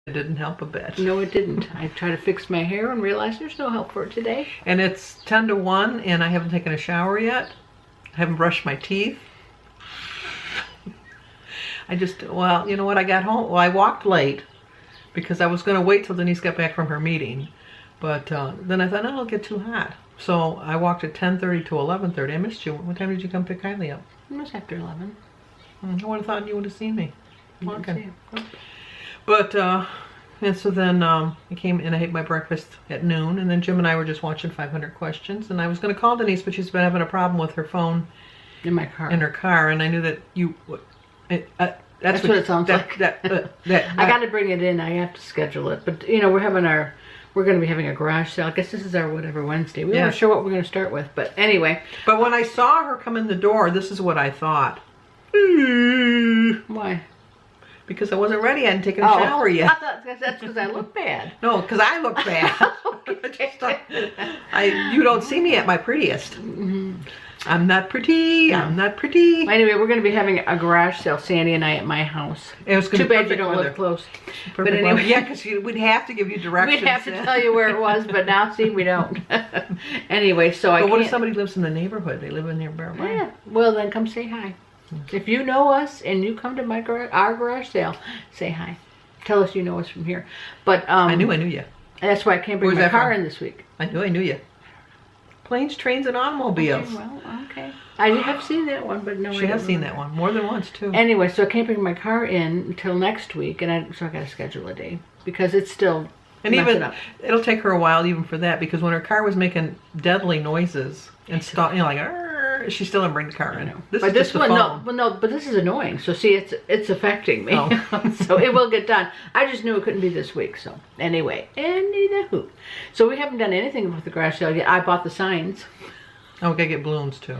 It didn't help a bit. No, it didn't. I tried to fix my hair and realized there's no help for it today. And it's 10 to 1 and I haven't taken a shower yet. I haven't brushed my teeth. Well, you know what, I got home, well, I walked late because I was going to wait till Denise got back from her meeting. But then I thought, no, it'll get too hot. So I walked at 10:30 to 11:30. I missed you. What time did you come pick Kylie up? It was after 11. I would have thought you would have seen me. Okay. But, and so then I came and I ate my breakfast at noon, and then Jim and I were just watching 500 Questions, and I was going to call Denise, but she's been having a problem with her phone in my car. In her car, and I knew that you... That's what it sounds like. I got to bring it in. I have to schedule it. But, you know, we're going to be having a garage sale. I guess this is our whatever Wednesday. We weren't sure what we're going to start with. But anyway. But when I saw her come in the door, this is what I thought. Why? Because I wasn't ready. I hadn't taken a shower yet. I thought that's because I look bad. No, because I look bad. You don't see me at my prettiest. I'm not pretty. I'm not pretty. Anyway, we're going to be having a garage sale, Sandy and I, at my house. It was too bad you don't live close. But anyway, yeah, because we'd have to give you directions. We'd have to tell you where it was, but now, see, we don't. Anyway, so But what if somebody lives in the neighborhood? They live in near Bear Lane. Yeah, well, then come say hi. If you know us and you come to our garage sale, say hi. Tell us you know us from here. But I knew you. That's why I can't bring my car in this week. I knew you. Planes, trains, and automobiles. Okay, well, okay. I have seen that one, but no. She has seen that one more than once too. Anyway, so I can't bring my car in until next week, and so I got to schedule a day because it's still. And even it'll take her a while even for that, because when her car was making deadly noises and stop, you know, like she still didn't bring the car in. But this one, but this is annoying. So see, it's affecting me. Oh. So it will get done. I just knew it couldn't be this week. So anyway, anywho, so we haven't done anything with the garage sale yet. I bought the signs. Oh, we gotta get balloons too.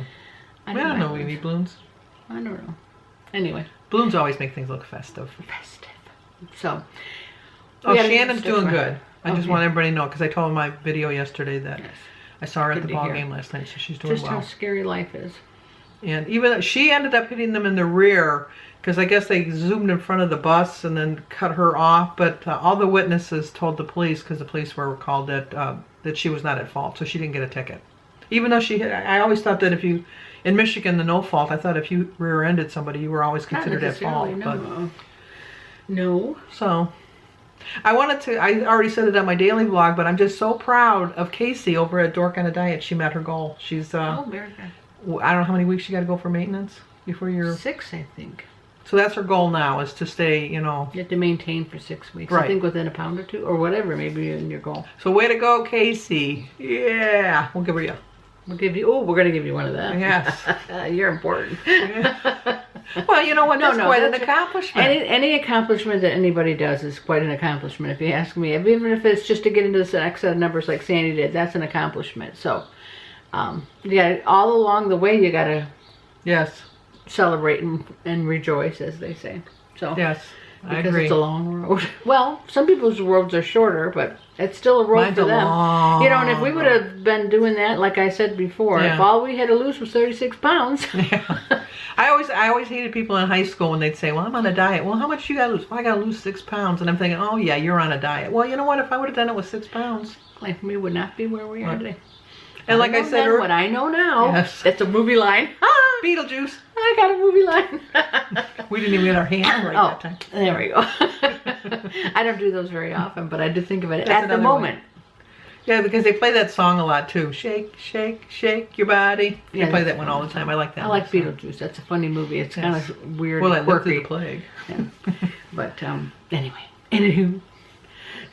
I don't know. We need balloons. I don't know. Anyway, balloons always make things look festive. So. Oh, Shannon's doing good. I just want everybody to know, because I told my video yesterday that I saw her at the ball game last night, so she's doing well. Just how scary life is. And even she ended up hitting them in the rear, because I guess they zoomed in front of the bus and then cut her off. But all the witnesses told the police, because the police were called, that she was not at fault, so she didn't get a ticket. Even though I always thought that if you, in Michigan, the no fault, I thought if you rear-ended somebody, you were always considered at fault. No. No. So. I already said it on my daily vlog, but I'm just so proud of Casey over at Dork on a Diet. She met her goal. She's, very good. I don't know how many weeks you got to go for maintenance before you're... 6, I think. So that's her goal now, is to stay, you know... You have to maintain for 6 weeks. Right. I think within a pound or two, or whatever, maybe in your goal. So way to go, Casey. Yeah. We'll give her we're going to give you one of them. Yes. You're important. Yeah. Well, you know what? That's quite an accomplishment. Any accomplishment that anybody does is quite an accomplishment, if you ask me. Even if it's just to get into this next set of numbers like Sandy did, that's an accomplishment. So, all along the way, you got to celebrate and rejoice, as they say. So yes, I agree. Because it's a long road. Well, some people's roads are shorter, but it's still a road for them. Long, you know, and if we would have been doing that, like I said before, if all we had to lose was 36 pounds. Yeah. I always hated people in high school when they'd say, well, I'm on a diet. Well, how much you got to lose? Well, I got to lose 6 pounds. And I'm thinking, oh, yeah, you're on a diet. Well, you know what? If I would have done it with 6 pounds. Life me would not be where we are today. And like I said earlier. What I know now, it's a movie line. Beetlejuice. I got a movie line. We didn't even get our hand right that time. There we go. I don't do those very often, but I do think of it at the moment. Yeah, because they play that song a lot too. Shake, shake, shake your body. They play that one all the time. I like that. I like Beetlejuice. That's a funny movie. It's kind of weird. Well, and I lived quirky. through the plague. Yeah. But anyway, anywho,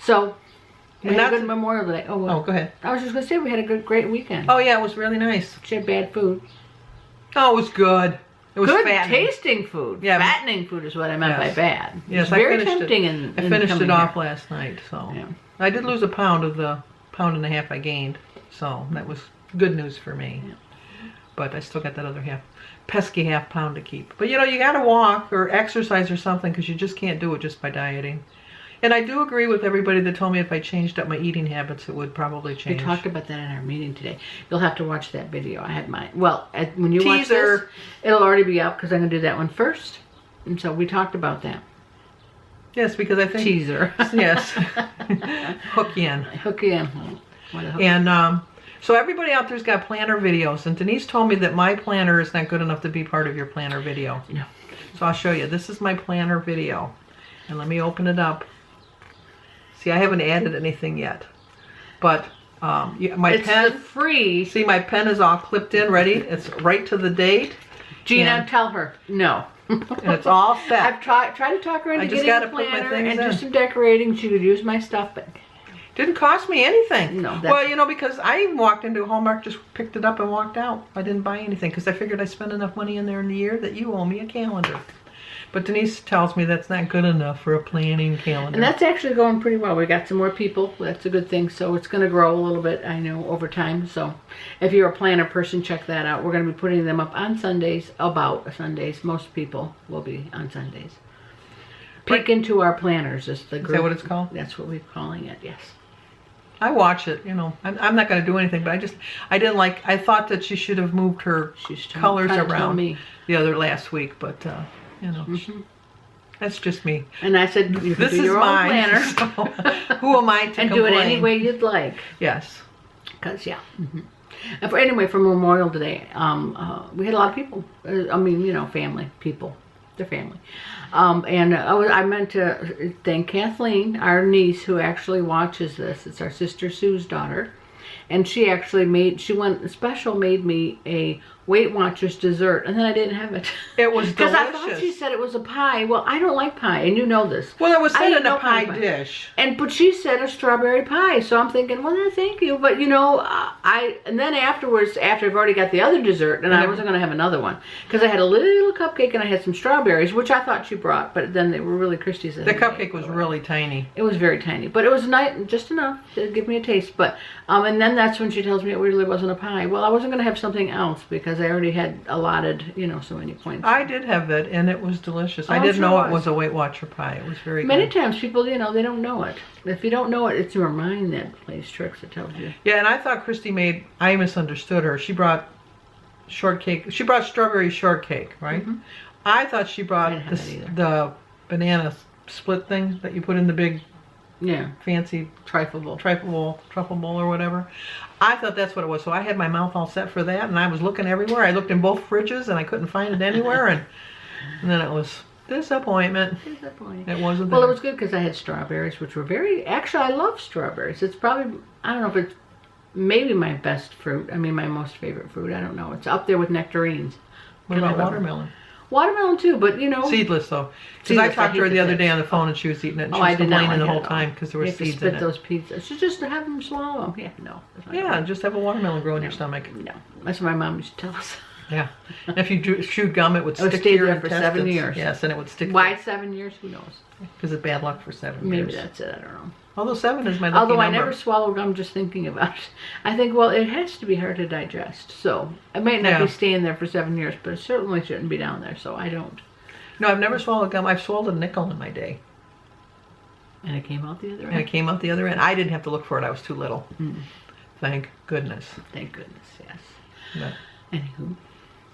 so we had a good Memorial Day. Oh, go ahead. I was just gonna say we had a great weekend. Oh yeah, it was really nice. She had bad food. Oh, it was good. It was good fattening. Tasting food. Yeah, fattening food is what I meant by bad. Yes, very tempting. I finished it off last night, so I did lose a pound of the pound and a half I gained, so that was good news for me. Yeah. But I still got that other pesky half pound to keep. But you know, you got to walk or exercise or something, because you just can't do it just by dieting. And I do agree with everybody that told me if I changed up my eating habits, it would probably change. We talked about that in our meeting today. You'll have to watch that video. I had mine. Well, when you watch this, it'll already be up, because I'm going to do that one first. And so we talked about that. Yes, because I think teaser. Yes, hook you in. Hook you in. What a hook. And so everybody out there's got planner videos, and Denise told me that my planner is not good enough to be part of your planner video. No. So I'll show you. This is my planner video, and let me open it up. See, I haven't added anything yet, but my It's pen. free. See, my pen is all clipped in, ready. It's right to the date. Gina, and- tell her no. And it's all set. I've tried to talk her into I just getting gotta a put my planner things and do in. some decorating. She could use my stuff, but Didn't cost me anything. No, Well, you know, because I even walked into Hallmark, just picked it up and walked out. I didn't buy anything because I figured I spent enough money in there in the year that you owe me a calendar. But Denise tells me that's not good enough for a planning calendar. and that's actually going pretty well. We got some more people. That's a good thing. So it's going to grow a little bit, I know, over time. So if you're a planner person, check that out. We're going to be putting them up on Sundays, about Sundays. Most people will be on Sundays. Peek into our planners is the group. Is that what it's called? That's what we're calling it, yes. I watch it, you know. I'm not going to do anything, but I didn't like, I thought that she should have moved her She's colors trying to tell around me. the other last week, but, you know, that's just me. And I said, you can This do is your own mine. planner. So who am I to And complain? do it any way you'd like. Yes. Because, yeah. And anyway, for Memorial Day, we had a lot of people. I mean, you know, family, people. They're family. I meant to thank Kathleen, our niece, who actually watches this. It's our sister Sue's daughter. And she actually made me a Weight Watchers dessert, and then I didn't have it. It was Because delicious. I thought she said it was a pie. Well, I don't like pie, and you know this. Well, it was I said eat in no a pie pie. dish. But she said a strawberry pie, so I'm thinking, well, no, thank you. But you know, and then afterwards, after I've already got the other dessert, and I wasn't going to have another one because I had a little cupcake and I had some strawberries, which I thought she brought, but then they were really Christie's. The cupcake was really tiny. It was very tiny, but it was nice, just enough to give me a taste. But and then that's when she tells me it really wasn't a pie. Well, I wasn't going to have something else because I already had allotted, you know, so many points. I did have it, and it was delicious. I Oh, didn't sure know it was. was a Weight Watcher pie. It was very Many good. times people, you know, they don't know it. If you don't know it, it's your mind that plays tricks. It tells you. Yeah, and I thought Christy I misunderstood her. She brought shortcake. She brought strawberry shortcake, right? I thought she I brought didn't have that either. the banana split thing that you put in the big Yeah, fancy trifle bowl. truffle bowl or whatever. I thought that's what it was. So I had my mouth all set for that, and I was looking everywhere. I looked in both fridges, and I couldn't find it anywhere, and then it was disappointment. Disappointing. It wasn't Well, there. it was good because I had strawberries, which were actually, I love strawberries. It's probably, I don't know if it's maybe my best fruit. I mean, my most favorite fruit. I don't know. It's up there with nectarines. What about watermelon? Watermelon too, but you know. Seedless though. Because I Seedless, talked I to her hate the the other pits. day on the phone, and she was eating it. And Oh, she was I did not complaining like the it whole at time all. because there were You have to seeds spit in it. those pizzas. So just to have them swallow them. Yeah, no. that's not Yeah, good. just have a watermelon grow in your stomach. No, that's what my mom used to tell us. Yeah. And if you chewed gum, it would would stick stay to your there for intestines. 7 years. Yes, and it would stick. Why 7 years? Who knows? Because it's bad luck for 7 Maybe years. that's it. I don't know. Although 7 is my lucky Although I number. never swallow gum just thinking about it. I think, well, it has to be hard to digest. So it might not Yeah. be staying there for 7 years, but it certainly shouldn't be down there. So I don't. No, I've never swallowed gum. I've swallowed a nickel in my day. And it came out the other And it end. came out the other end. I didn't have to look for it. I was too little. Thank goodness. Thank goodness, yes. But Anywho,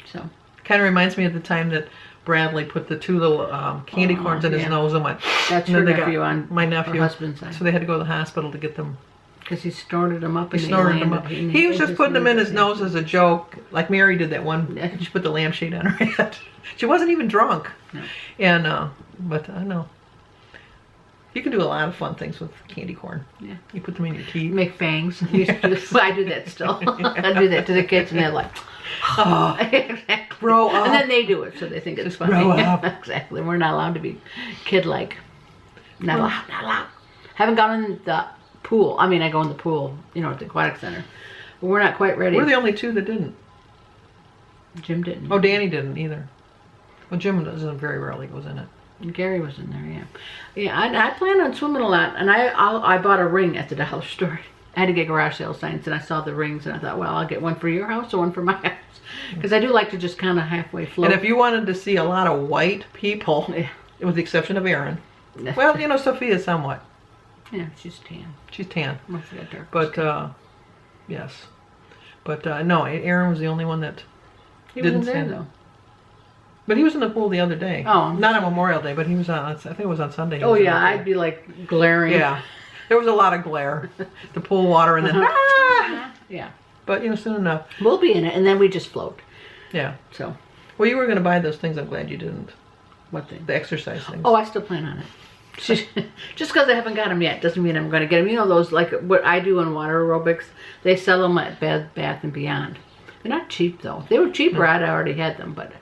so. kind of reminds me of the time that Bradley put the 2 little candy corns in his yeah. nose and went. That's and your then they nephew got, on my her nephew. husband's side. So they had to go to the hospital to get them. Because he snorted them up. He and they snorted them landed up. in He was his just putting them in his nose. nose as a joke, like Mary did that one. Yeah. She put the lampshade on her head. She wasn't even drunk. No. And but I don't know. You can do a lot of fun things with candy corn. Yeah. You put them in your teeth. Make fangs. You used to do this. I do that still. I do that to the kids and they're like, Oh, exactly. grow up. And then they do it, so they think it's Just funny. grow up. Exactly. We're not allowed to be kid-like. Not allowed. Not allowed. Haven't gone in the pool. I mean, I go in the pool, you know, at the aquatic center. But we're not quite ready. We're the only 2 that didn't. Jim didn't. Oh, Danny didn't either. Well, Jim doesn't very rarely goes in it. And Gary was in there, yeah. Yeah, I plan on swimming a lot, and I bought a ring at the dollar store. I had to get garage sale signs, and I saw the rings, and I thought, well, I'll get one for your house or one for my house. Because I do like to just kind of halfway float. And if you wanted to see a lot of white people, Yeah. with the exception of Erin, well, you know, Sophia somewhat. Yeah, she's tan. She's tan. Most of that dark. But, yes. But, no, Erin was the only one that He was in didn't there, stand. though. But he was in the pool the other day. Oh. Not on Memorial Day, but he was on, I think it was on Sunday. He Oh was in yeah, the pool. I'd be like glaring. Yeah. There was a lot of glare. The pool water and then, ah! Yeah. But, soon enough. We'll be in it, and then we just float. Yeah. So. Well, you were going to buy those things. I'm glad you didn't. What thing? The exercise things. Oh, I still plan on it. Just because I haven't got them yet doesn't mean I'm going to get them. You know those, like what I do in water aerobics? They sell them at Bed Bath & Beyond. They're not cheap, though. If they were cheaper, I'd already had them, but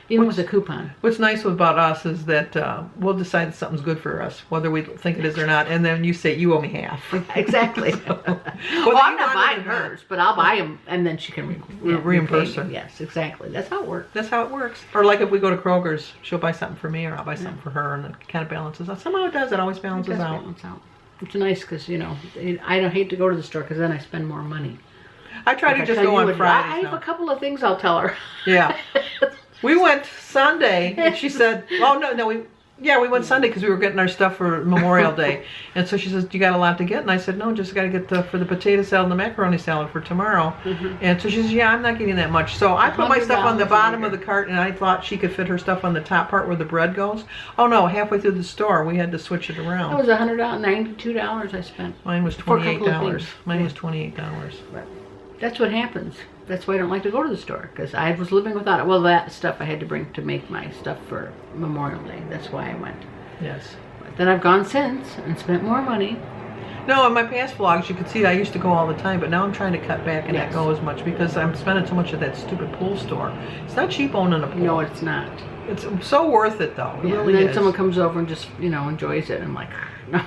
even with a coupon. What's nice about us is that we'll decide that something's good for us, whether we think it is or not, and then you say, you owe me half. Exactly. Well, I'm not buying hers, but I'll buy them, and then she can reimburse her. Yes, exactly. That's how it works. That's how it works. Or like if we go to Kroger's, she'll buy something for me, or I'll buy something for her, and it kind of balances out. Somehow it does. It always balances out. It's nice because, I don't hate to go to the store because then I spend more money. I try to just go on Fridays. I have a couple of things I'll tell her. Yeah. We went Sunday, and she said, "Oh no, we went Sunday because we were getting our stuff for Memorial Day." And so she says, "You got a lot to get?" And I said, "No, just got to get for the potato salad and the macaroni salad for tomorrow." And so she says, "Yeah, I'm not getting that much." So I put my stuff on the bottom of the cart, and I thought she could fit her stuff on the top part where the bread goes. Oh no! Halfway through the store, we had to switch it around. That was $92 I spent. Mine was $28. Mine was $28. That's what happens. That's why I don't like to go to the store, because I was living without it. Well, that stuff I had to bring to make my stuff for Memorial Day. That's why I went. Yes. But then I've gone since and spent more money. No, in my past vlogs, you could see I used to go all the time, but now I'm trying to cut back and not go as much because I'm spending so much at that stupid pool store. It's not cheap owning a pool. No, it's not. It's so worth it, though. It really and then is. someone comes over and just, enjoys it. And I'm like, no.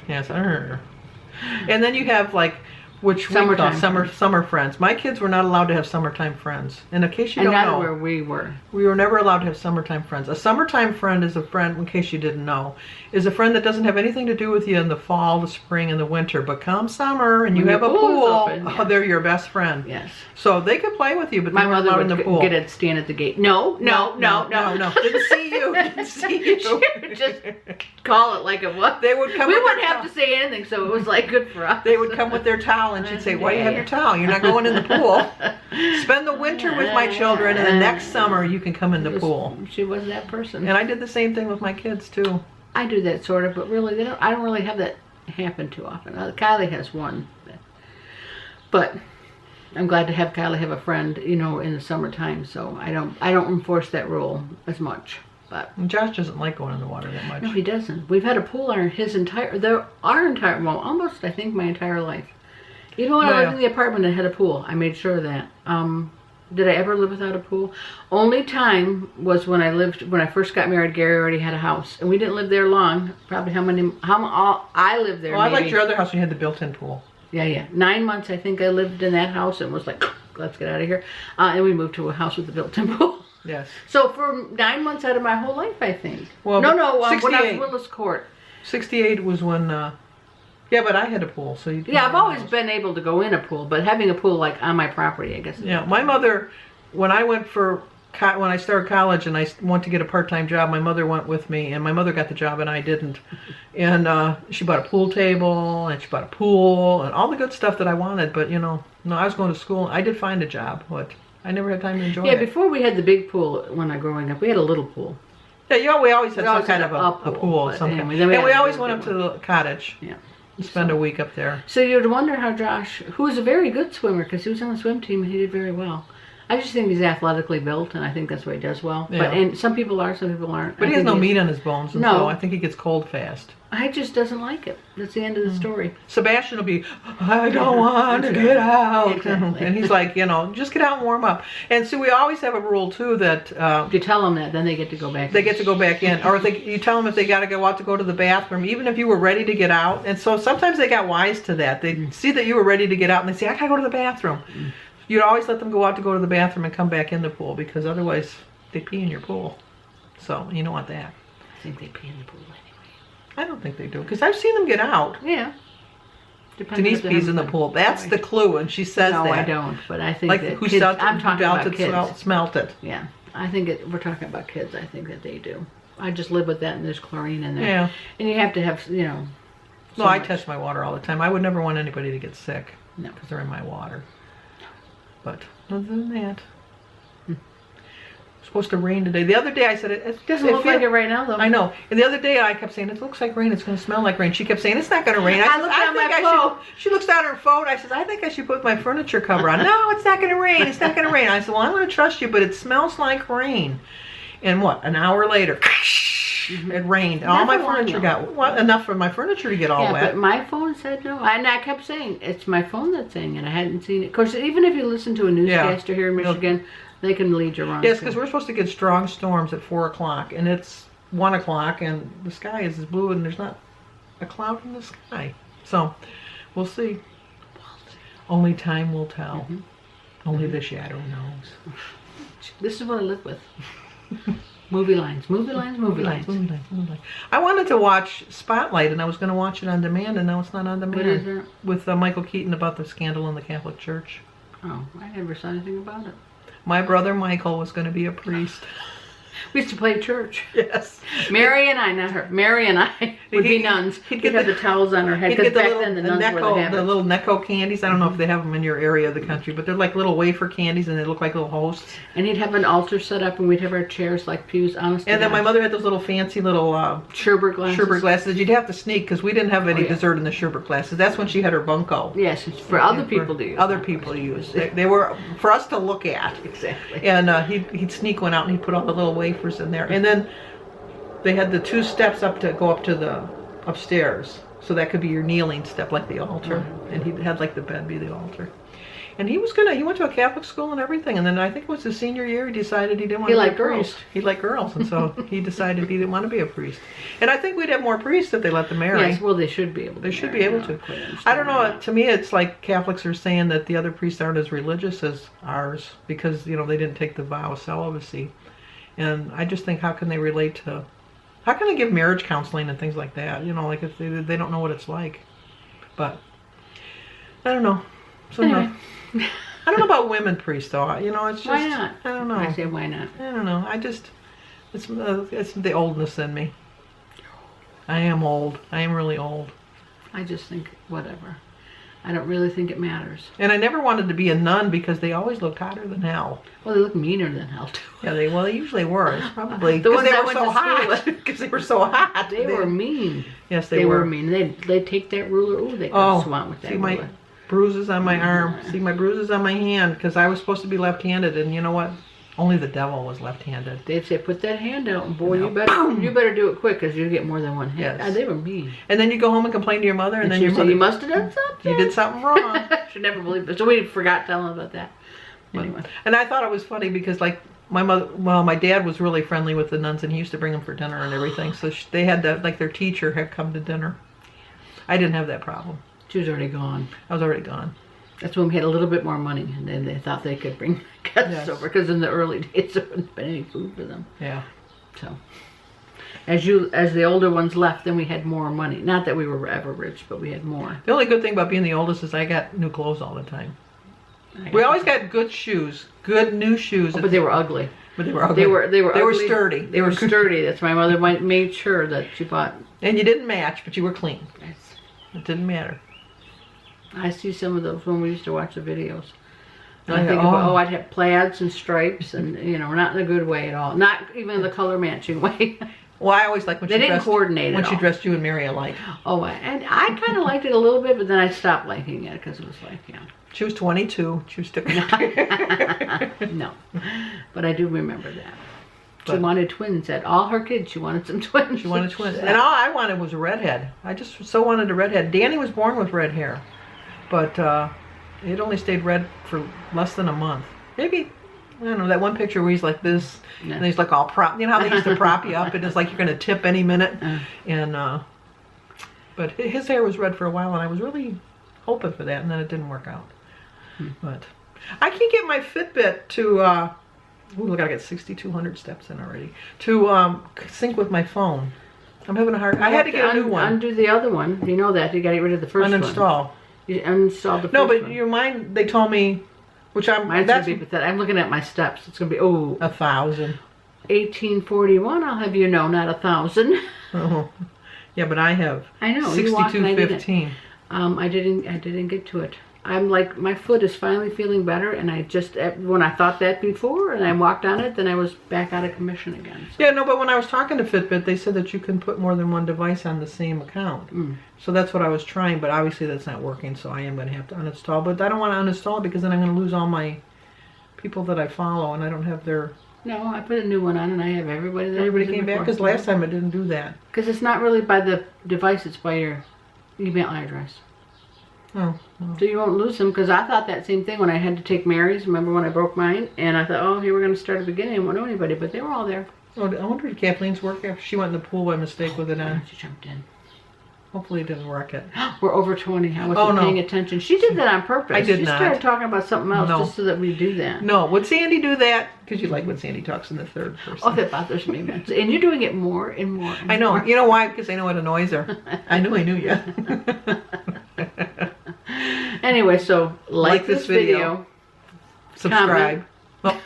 Yes. And then you have, like, which we call summer friends. My kids were not allowed to have summertime friends. And in case you don't know. And not where we were. We were never allowed to have summertime friends. A summertime friend is a friend, in case you didn't know, is a friend that doesn't have anything to do with you in the fall, the spring, and the winter. But come summer and you have a pool, open, yes. They're your best friend. Yes. So they could play with you, but my mother would in the pool. get a stand at the gate. No. Didn't see you. Didn't see you. She would just call it like it was. They would come. We wouldn't have to say anything, so it was like good for us. They would come with their towel, and she'd say, "Why do you have your towel? You're not going in the pool. Spend the winter with my children, and the next summer you can come in the pool." She was that person. And I did the same thing with my kids too. I do that sort of, but really, I don't really have that happen too often. Kylie has one, but I'm glad to have Kylie have a friend, in the summertime. So I don't enforce that rule as much. But and Josh doesn't like going in the water that much. No, he doesn't. We've had a pool our entire almost I think my entire life. Even when I lived in the apartment and had a pool, I made sure of that. Did I ever live without a pool? Only time was when I first got married. Gary already had a house, and we didn't live there long. Probably I lived there. Well, I liked your other house when you had the built-in pool. Yeah. 9 months I think I lived in that house and was like, let's get out of here. And we moved to a house with a built-in pool. Yes. So for 9 months out of my whole life, I think. Well, when I was Willis Court. 68 was when. Yeah, but I had a pool, so you. Yeah, I've always been able to go in a pool, but having a pool like on my property, I guess. Yeah, my mother, when I started college and I went to get a part-time job, my mother went with me, and my mother got the job and I didn't. And she bought a pool table, and she bought a pool, and all the good stuff that I wanted. But no, I was going to school. I did find a job, but I never had time to enjoy it. Yeah, before we had the big pool when I was growing up, we had a little pool. Yeah, we always had some kind of a pool. And we always went up to the cottage. Yeah. Spend a week up there. So you'd wonder how Josh, who was a very good swimmer, because he was on the swim team and he did very well. I just think he's athletically built, and I think that's why he does well. Yeah. And some people are, some people aren't. But he has no meat on his bones, and No. so I think he gets cold fast. I just doesn't like it. That's the end of the story. Sebastian will be, I don't want to get out. Exactly. And he's like, just get out and warm up. And so we always have a rule, too, that... if you tell them that, then they get to go back in. They get to go back in. Or you tell them if they got to go out to go to the bathroom, even if you were ready to get out. And so sometimes they got wise to that. They see that you were ready to get out, and they say, I got to go to the bathroom. You'd always let them go out to go to the bathroom and come back in the pool, because otherwise they pee in your pool. So you don't want that. I think they pee in the pool anyway. I don't think they do, because I've seen them get out. Yeah. Denise pees in the pool. That's the clue, and she says that. No, I don't, but I think like that who kids, smelt I'm talking about kids. Smelt it. Yeah, I think we're talking about kids. I think that they do. I just live with that, and there's chlorine in there. Yeah. And you have to have, No, I test my water all the time. I would never want anybody to get sick. No. Because they're in my water. But other than that. supposed to rain today. The other day I said it Doesn't look like it right now, though. I know. And the other day I kept saying, it looks like rain. It's going to smell like rain. She kept saying, it's not going to rain. I looked down my phone. She looks down her phone. I said, I think I should put my furniture cover on. No, it's not going to rain. It's not going to rain. I said, well, I'm going to trust you, but it smells like rain. And what? An hour later, it rained. And all my furniture got enough for my furniture to get all wet. But my phone said no. And I kept saying, it's my phone that's saying it. I hadn't seen it. Of course, even if you listen to a newscaster here in Michigan, they can lead you wrong. Yes, because we're supposed to get strong storms at 4 o'clock, and it's 1 o'clock, and the sky is blue, and there's not a cloud in the sky. So, we'll see. Only time will tell. Only the shadow knows. This is what I live with. Movie lines. I wanted to watch Spotlight, and I was going to watch it on demand, and now it's not on demand. What is it? With Michael Keaton about the scandal in the Catholic Church. Oh, I never saw anything about it. My brother Michael was going to be a priest. We used to play church. Yes. Mary and I, not her. Mary and I would be nuns. He'd have the towels on her head, because back then the nuns were the habits. The little Necco candies. I don't know if they have them in your area of the country, but they're like little wafer candies, and they look like little hosts. And he'd have an altar set up, and we'd have our chairs like pews, honestly. And then my mother had those little fancy little sherbet glasses. You'd have to sneak, because we didn't have any dessert in the sherbet glasses. That's when she had her bunko. Yes, it's for other people to use. Other people to use. They were for us to look at. Exactly. And he'd sneak one out, and he'd put all the little wafers in there. And then they had the 2 steps up to go up to the upstairs, so that could be your kneeling step, like the altar. And he had like the bed be the altar. And he went to a Catholic school and everything, and then I think it was his senior year, he decided he didn't want to be a priest. He liked girls, and so he decided he didn't want to be a priest. And I think we'd have more priests if they let them marry. Yes, well, they should be able to. They should be able to. I don't know, to me it's like Catholics are saying that the other priests aren't as religious as ours, because, you know, they didn't take the vow of celibacy. And I just think, how can they relate to, how can they give marriage counseling and things like that? You know, like if they don't know what it's like. But, I don't know. So anyway. No. I don't know about women priests, though. You know, it's just... Why not? I don't know. I say, why not? I don't know. It's the oldness in me. I am old. I am really old. I just think, whatever. I don't really think it matters. And I never wanted to be a nun, because they always looked hotter than hell. Well, they look meaner than hell, too. Yeah, they usually were. It's probably the because ones they I were went so to school hot. with. Because they were so hot. They were mean. Yes, they were mean. They'd take that ruler. Ooh, they could swat with that see ruler. My bruises on my arm. See my bruises on my hand, because I was supposed to be left-handed, and you know what? Only the devil was left-handed. They'd say, put that hand out, and boy, you better do it quick, because you get more than one hit. Yes. They were mean. And then you go home and complain to your mother, and then your mother... You must have done something. You did something wrong. Should never believe it. So we forgot telling about that. Anyway. And I thought it was funny, because like my dad was really friendly with the nuns, and he used to bring them for dinner and everything. So they had like their teacher had come to dinner. I didn't have that problem. She was already gone. I was already gone. That's when we had a little bit more money, and then they thought they could bring guests over, because in the early days there wouldn't have been any food for them. Yeah. So, as the older ones left, then we had more money. Not that we were ever rich, but we had more. The only good thing about being the oldest is I got new clothes all the time. We always got good shoes, good new shoes. Oh, but they were ugly. But they were ugly. They were sturdy. They were sturdy. That's my mother made sure that she bought. And you didn't match, but you were clean. Yes. It didn't matter. I see some of those when we used to watch the videos. And I think about, I'd have plaids and stripes, and you know, not in a good way at all. Not even the color matching way. Well, I always liked when they didn't coordinate when she dressed you and Mary alike. Oh, and I kind of liked it a little bit, but then I stopped liking it, because it was like, She was 22. She was still... No, but I do remember that. She wanted twins. At all her kids, she wanted some twins. She wanted twins. And all I wanted was a redhead. I just so wanted a redhead. Danny was born with red hair. But it only stayed red for less than a month. Maybe, I don't know, that one picture where he's like this, and he's like all prop. You know how they used to prop you up, and it's like you're going to tip any minute. And but his hair was red for a while, and I was really hoping for that, and then it didn't work out. But I can't get my Fitbit to, look, I got 6,200 steps in already, to sync with my phone. I'm having a hard, I had to get a new one. Undo the other one. You know that. You got to get rid of the first one. Uninstall. You uninstalled the first one. No, but one. your mind, they told me, which Mine's going to be pathetic. I'm looking at my steps. It's going to be, 1,000. 1841, I'll have you know, not 1,000. Oh. Yeah, but I have. I know. 6,215. I didn't get to it. I'm like, my foot is finally feeling better, and I just, when I thought that before, and I walked on it, then I was back out of commission again. So. Yeah, no, but when I was talking to Fitbit, they said that you can put more than one device on the same account. So that's what I was trying, but obviously that's not working, so I am going to have to uninstall. But I don't want to uninstall it because then I'm going to lose all my people that I follow, and I don't have their... No, I put a new one on, and I have everybody that Everybody came back, because last time I didn't do that. Because it's not really by the device, it's by your email address. Oh. Well. So you won't lose them, because I thought that same thing when I had to take Mary's. Remember when I broke mine? And I thought, oh, here we're going to start at the beginning. I won't know anybody, but they were all there. Oh, I wonder if Kathleen's work after she went in the pool by mistake with it on. She jumped in. Hopefully it didn't wreck it. We're over 20. I wasn't paying attention. She did that on purpose. I did she not. She started talking about something else just so that we do that. No, would Sandy do that? Because you like when Sandy talks in the third person. Oh, that bothers me, man. And you're doing it more and more and I know. more. You know why? Because I know it annoys her. I knew you. Anyway, so like this video. Subscribe. Well,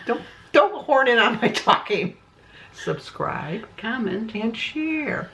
don't horn in on my talking. Subscribe. Comment. And share.